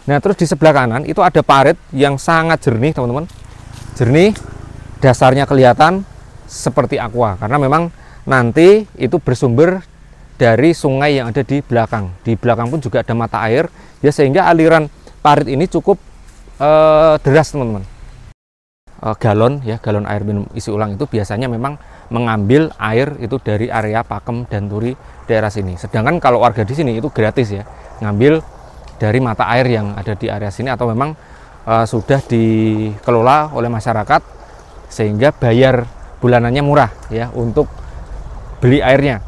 Nah, terus di sebelah kanan itu ada parit yang sangat jernih, teman-teman. Jernih, dasarnya kelihatan seperti aqua karena memang nanti itu bersumber dari sungai yang ada di belakang. Di belakang pun juga ada mata air, ya, sehingga aliran parit ini cukup deras, teman-teman. Galon air minum isi ulang itu biasanya memang mengambil air itu dari area Pakem dan Turi daerah sini. Sedangkan kalau warga di sini itu gratis, ya, ngambil dari mata air yang ada di area sini atau memang sudah dikelola oleh masyarakat sehingga bayar bulanannya murah, ya, untuk beli airnya.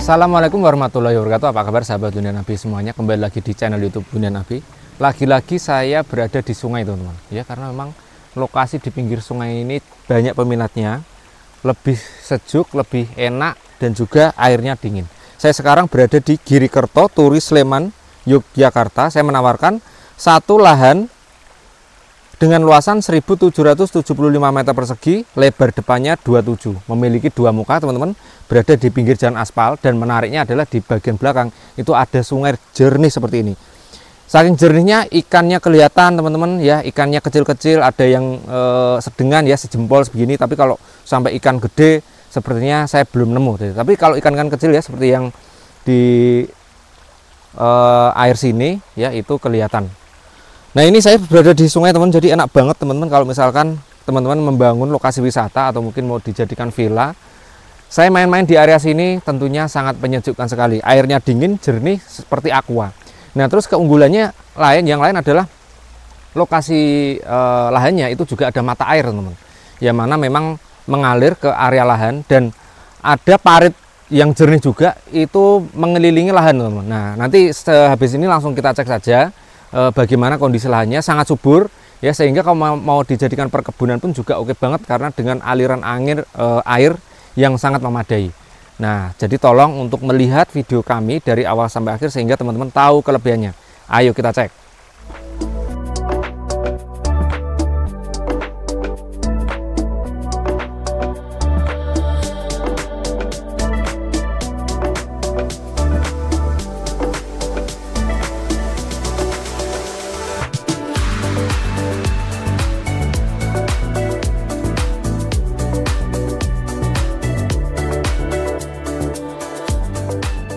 Assalamualaikum warahmatullahi wabarakatuh. Apa kabar sahabat Bunda Nabi semuanya? Kembali lagi di channel YouTube Bunda Nabi. Lagi-lagi saya berada di sungai, teman-teman. Ya, karena memang lokasi di pinggir sungai ini banyak peminatnya, lebih sejuk, lebih enak, dan juga airnya dingin. Saya sekarang berada di Girikerto, Turi, Sleman, Yogyakarta. Saya menawarkan satu lahan dengan luasan 1775 meter persegi, lebar depannya 27, memiliki dua muka, teman-teman, berada di pinggir jalan aspal, dan menariknya adalah di bagian belakang itu ada sungai jernih seperti ini. Saking jernihnya ikannya kelihatan, teman-teman, ya, ikannya kecil-kecil, ada yang sedengan, ya, sejempol begini, tapi kalau sampai ikan gede sepertinya saya belum nemu. Tapi kalau ikan-ikan kecil, ya, seperti yang di air sini, ya, itu kelihatan. Nah, ini saya berada di sungai, teman, jadi enak banget, teman-teman, kalau misalkan teman-teman membangun lokasi wisata atau mungkin mau dijadikan villa. Saya main-main di area sini tentunya sangat menyejukkan sekali. Airnya dingin, jernih seperti aqua. Nah, terus keunggulannya yang lain adalah lokasi lahannya itu juga ada mata air, teman-teman. Yang mana memang mengalir ke area lahan dan ada parit yang jernih juga itu mengelilingi lahan, teman-teman. Nah, nanti sehabis ini langsung kita cek saja bagaimana kondisi lahannya. Sangat subur, ya, sehingga kalau mau dijadikan perkebunan pun juga oke banget karena dengan aliran air yang sangat memadai. Nah, jadi tolong untuk melihat video kami dari awal sampai akhir sehingga teman-teman tahu kelebihannya. Ayo kita cek.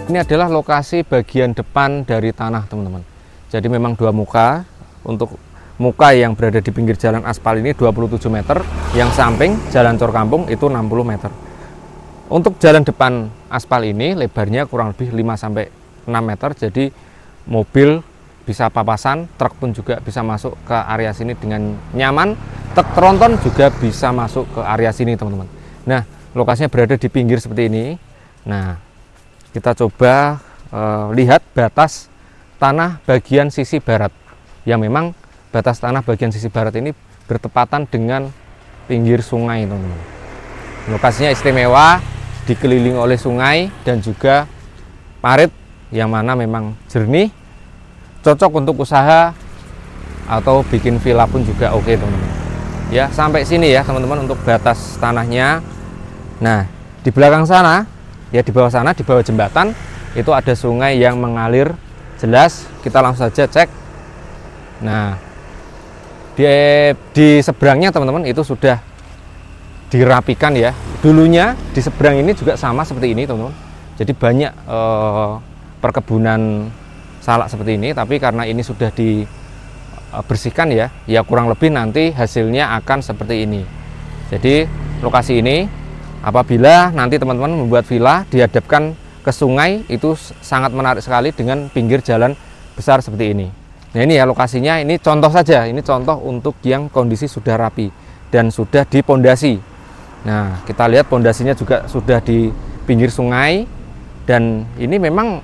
Ini adalah lokasi bagian depan dari tanah, teman-teman. Jadi memang dua muka. Untuk muka yang berada di pinggir jalan aspal ini 27 meter, yang samping jalan Cor Kampung itu 60 meter. Untuk jalan depan aspal ini lebarnya kurang lebih 5-6 meter, jadi mobil bisa papasan, truk pun juga bisa masuk ke area sini dengan nyaman. Truk tronton juga bisa masuk ke area sini, teman-teman. Nah, lokasinya berada di pinggir seperti ini. Nah, kita coba lihat batas tanah bagian sisi barat. Yang memang batas tanah bagian sisi barat ini bertepatan dengan pinggir sungai, teman-teman. Lokasinya istimewa, dikelilingi oleh sungai dan juga parit yang mana memang jernih, cocok untuk usaha atau bikin villa pun juga oke, teman-teman. Ya, sampai sini ya, teman-teman, untuk batas tanahnya. Nah, di belakang sana, ya, di bawah sana, di bawah jembatan itu ada sungai yang mengalir jelas. Kita langsung saja cek. Nah, di seberangnya, teman-teman, itu sudah dirapikan, ya. Dulunya di seberang ini juga sama seperti ini, teman-teman. Jadi banyak perkebunan salak seperti ini, tapi karena ini sudah dibersihkan, ya kurang lebih nanti hasilnya akan seperti ini. Jadi lokasi ini apabila nanti teman-teman membuat villa dihadapkan ke sungai itu sangat menarik sekali dengan pinggir jalan besar seperti ini. Nah ini ya lokasinya, ini contoh saja, ini contoh untuk yang kondisi sudah rapi dan sudah dipondasi. Nah kita lihat pondasinya juga sudah di pinggir sungai, dan ini memang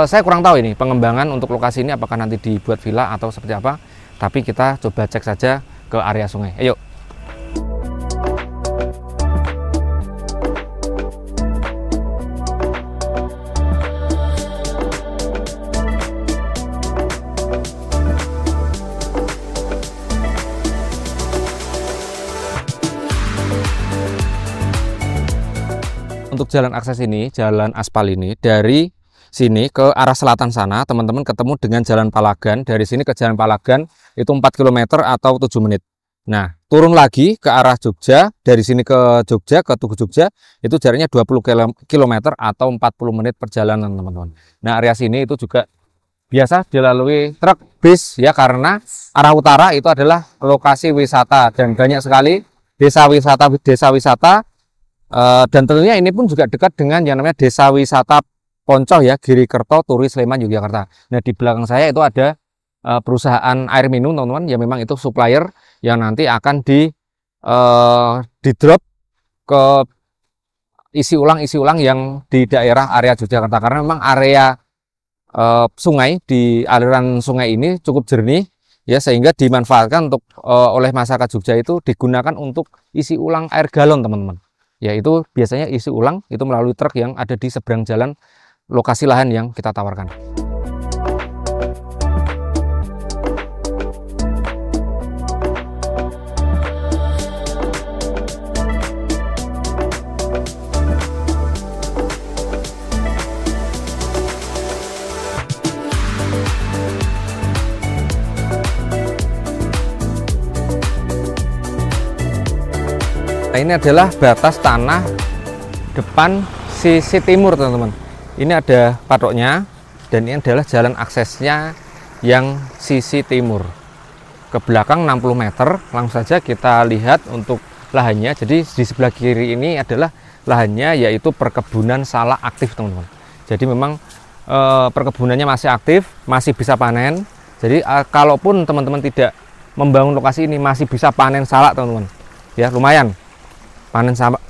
saya kurang tahu ini pengembangan untuk lokasi ini apakah nanti dibuat villa atau seperti apa, tapi kita coba cek saja ke area sungai. Ayo. Untuk jalan akses ini, jalan aspal ini, dari sini ke arah selatan sana, teman-teman ketemu dengan Jalan Palagan. Dari sini ke Jalan Palagan itu 4 km atau 7 menit. Nah, turun lagi ke arah Jogja, dari sini ke Jogja, ke Tugu Jogja, itu jaraknya 20 km atau 40 menit perjalanan, teman-teman. Nah, area sini itu juga biasa dilalui truk, bis, ya, karena arah utara itu adalah lokasi wisata, dan banyak sekali desa wisata, dan tentunya ini pun juga dekat dengan yang namanya Desa Wisata Poncoh, ya, Girikerto, Turi, Sleman, Yogyakarta. Nah di belakang saya itu ada perusahaan air minum, teman-teman, ya, memang itu supplier yang nanti akan di drop ke isi ulang yang di daerah area Yogyakarta, karena memang area sungai di aliran sungai ini cukup jernih, ya, sehingga dimanfaatkan untuk oleh masyarakat Jogja itu digunakan untuk isi ulang air galon, teman-teman. Yaitu biasanya isi ulang itu melalui truk yang ada di seberang jalan lokasi lahan yang kita tawarkan. Nah, ini adalah batas tanah depan sisi timur, teman-teman. Ini ada patoknya, dan ini adalah jalan aksesnya yang sisi timur. Ke belakang 60 meter, langsung saja kita lihat untuk lahannya. Jadi di sebelah kiri ini adalah lahannya, yaitu perkebunan salak aktif, teman-teman. Jadi memang perkebunannya masih aktif, masih bisa panen. Jadi kalaupun teman-teman tidak membangun lokasi ini, masih bisa panen salak, teman-teman. Ya, lumayan. Panen salak,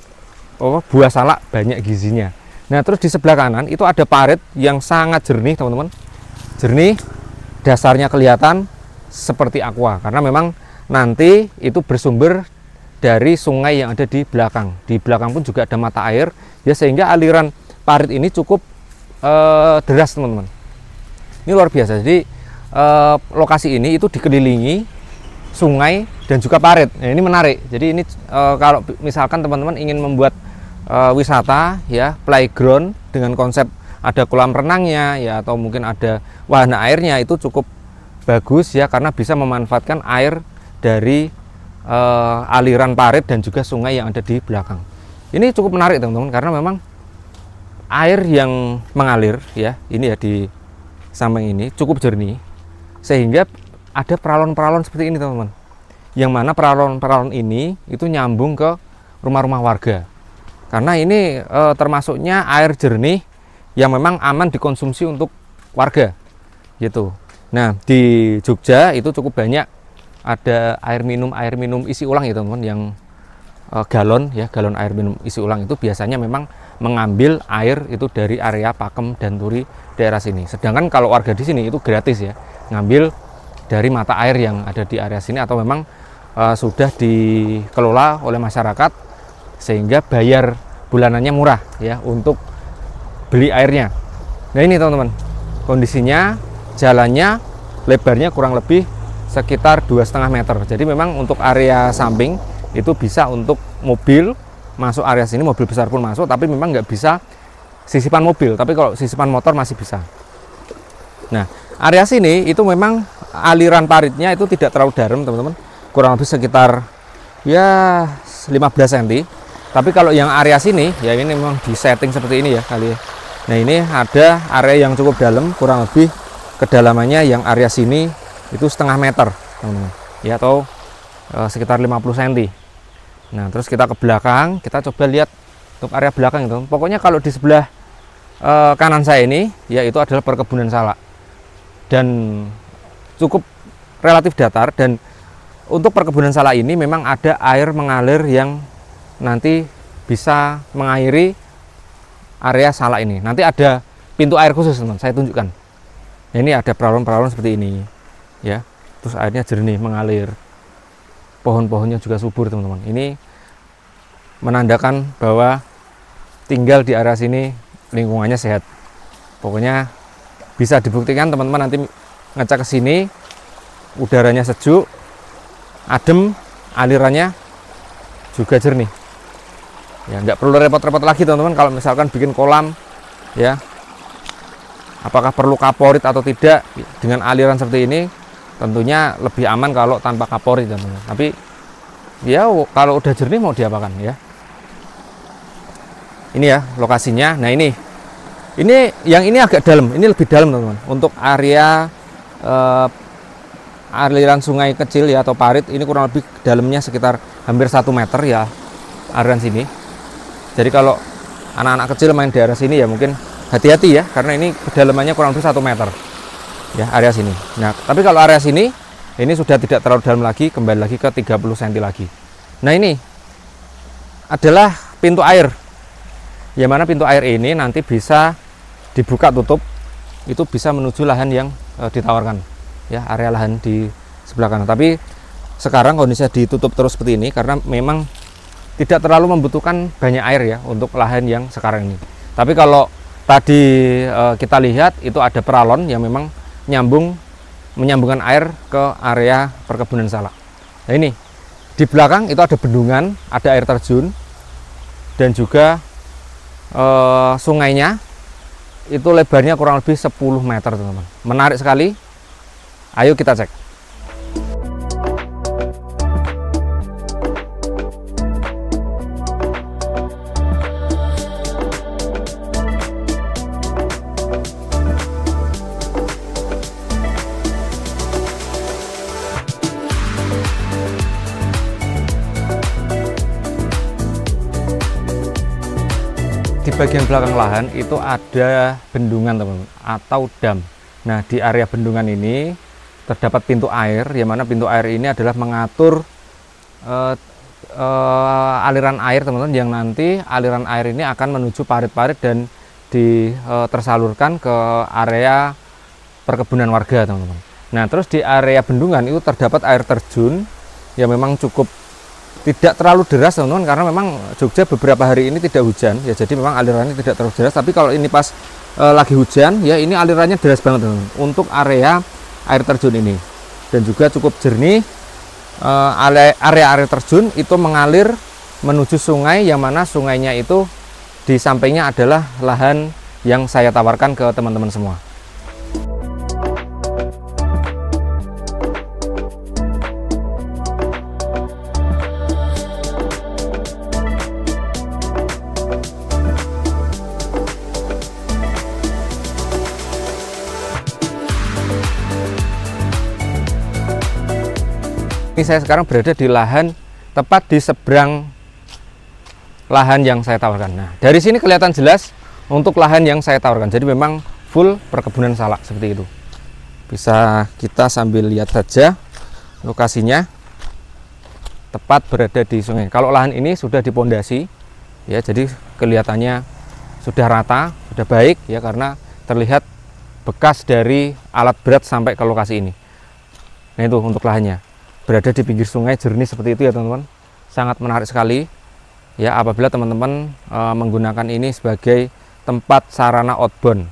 buah salak banyak gizinya. Nah, terus di sebelah kanan itu ada parit yang sangat jernih, teman-teman. Jernih, dasarnya kelihatan seperti aqua, karena memang nanti itu bersumber dari sungai yang ada di belakang. Di belakang pun juga ada mata air, ya, sehingga aliran parit ini cukup deras, teman-teman. Ini luar biasa. Jadi lokasi ini itu dikelilingi sungai dan juga parit. Nah, ini menarik. Jadi ini kalau misalkan teman-teman ingin membuat wisata, ya, playground dengan konsep ada kolam renangnya, ya, atau mungkin ada wahana airnya, itu cukup bagus, ya, karena bisa memanfaatkan air dari aliran parit dan juga sungai yang ada di belakang. Ini cukup menarik, teman-teman, karena memang air yang mengalir, ya, ini ya di samping ini cukup jernih, sehingga ada peralon-peralon seperti ini, teman-teman, yang mana peralon-peralon ini itu nyambung ke rumah-rumah warga, karena ini termasuknya air jernih yang memang aman dikonsumsi untuk warga, gitu. Nah, di Jogja itu cukup banyak ada air minum isi ulang, ya, teman-teman, yang galon, ya, galon air minum isi ulang itu biasanya memang mengambil air itu dari area Pakem dan Turi daerah sini. Sedangkan kalau warga di sini itu gratis, ya, ngambil dari mata air yang ada di area sini, atau memang sudah dikelola oleh masyarakat sehingga bayar bulanannya murah, ya, untuk beli airnya. Nah, ini, teman-teman, kondisinya, jalannya, lebarnya kurang lebih sekitar 2,5 meter. Jadi memang untuk area samping itu bisa untuk mobil masuk area sini, mobil besar pun masuk, tapi memang nggak bisa sisipan mobil, tapi kalau sisipan motor masih bisa. Nah, area sini itu memang aliran paritnya itu tidak terlalu dalam, teman-teman, kurang lebih sekitar, ya, 15 cm. Tapi kalau yang area sini, ya, ini memang di setting seperti ini, ya, kali ya. Nah, ini ada area yang cukup dalam, kurang lebih kedalamannya yang area sini itu 0,5 meter, teman-teman, ya, atau sekitar 50 cm. Nah, terus kita ke belakang, kita coba lihat untuk area belakang itu. Pokoknya kalau di sebelah kanan saya ini, ya, itu adalah perkebunan salak. Dan cukup relatif datar, dan untuk perkebunan salak ini memang ada air mengalir yang nanti bisa mengairi area salak ini. Nanti ada pintu air khusus, teman, saya tunjukkan. Nah, ini ada peralon-peralon seperti ini ya, terus airnya jernih mengalir, pohon-pohonnya juga subur, teman-teman. Ini menandakan bahwa tinggal di area sini lingkungannya sehat. Pokoknya bisa dibuktikan teman-teman nanti ngecek ke sini, udaranya sejuk, adem, alirannya juga jernih. Ya, nggak perlu repot-repot lagi teman-teman kalau misalkan bikin kolam ya. Apakah perlu kaporit atau tidak? Dengan aliran seperti ini tentunya lebih aman kalau tanpa kaporit, teman-teman. Tapi ya kalau udah jernih mau diapakan ya. Ini ya lokasinya. Nah, ini yang ini agak dalam, ini lebih dalam, teman-teman. Untuk area aliran sungai kecil ya atau parit, ini kurang lebih dalamnya sekitar hampir 1 meter ya aliran sini. Jadi kalau anak-anak kecil main di area sini ya mungkin hati-hati ya, karena ini kedalamannya kurang lebih 1 meter ya area sini. Nah, tapi kalau area sini ini sudah tidak terlalu dalam lagi, kembali lagi ke 30 cm lagi. Nah, ini adalah pintu air, yang mana pintu air ini nanti bisa dibuka tutup, itu bisa menuju lahan yang ditawarkan ya, area lahan di sebelah kanan. Tapi sekarang kondisinya ditutup terus seperti ini karena memang tidak terlalu membutuhkan banyak air ya untuk lahan yang sekarang ini. Tapi kalau tadi kita lihat itu ada peralon yang memang menyambungkan air ke area perkebunan salak. Nah, ini di belakang itu ada bendungan, ada air terjun, dan juga sungainya itu lebarnya kurang lebih 10 meter, teman-teman. Menarik sekali. Ayo kita cek. Di bagian belakang lahan itu ada bendungan, teman-teman, atau dam. Nah, di area bendungan ini terdapat pintu air, yang mana pintu air ini adalah mengatur aliran air, teman-teman, yang nanti aliran air ini akan menuju parit-parit dan tersalurkan ke area perkebunan warga, teman-teman. Nah, terus di area bendungan itu terdapat air terjun yang memang cukup tidak terlalu deras, teman-teman, karena memang Jogja beberapa hari ini tidak hujan ya, jadi memang alirannya tidak terlalu deras. Tapi kalau ini pas lagi hujan ya, ini alirannya deras banget, teman-teman, untuk area air terjun ini, dan juga cukup jernih. Area air terjun itu mengalir menuju sungai, yang mana sungainya itu di sampingnya adalah lahan yang saya tawarkan ke teman-teman semua. Ini saya sekarang berada di lahan tepat di seberang lahan yang saya tawarkan. Nah, dari sini kelihatan jelas untuk lahan yang saya tawarkan. Jadi memang full perkebunan salak seperti itu. Bisa kita sambil lihat saja lokasinya, tepat berada di sungai. Kalau lahan ini sudah dipondasi ya, jadi kelihatannya sudah rata, sudah baik ya, karena terlihat bekas dari alat berat sampai ke lokasi ini. Nah, itu untuk lahannya. Berada di pinggir sungai, jernih seperti itu ya, teman-teman. Sangat menarik sekali ya apabila teman-teman menggunakan ini sebagai tempat sarana outbound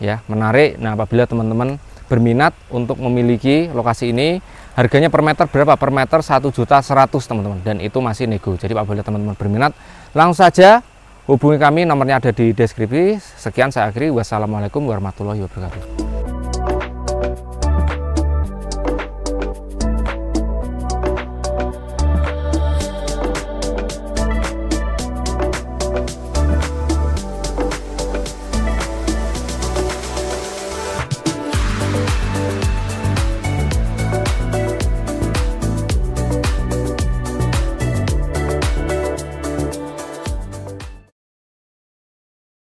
ya, menarik. Nah, apabila teman-teman berminat untuk memiliki lokasi ini, harganya per meter berapa? Per meter 1.100.000, teman-teman, dan itu masih nego. Jadi apabila teman-teman berminat, langsung saja hubungi kami, nomornya ada di deskripsi. Sekian, saya akhiri. Wassalamualaikum warahmatullahi wabarakatuh.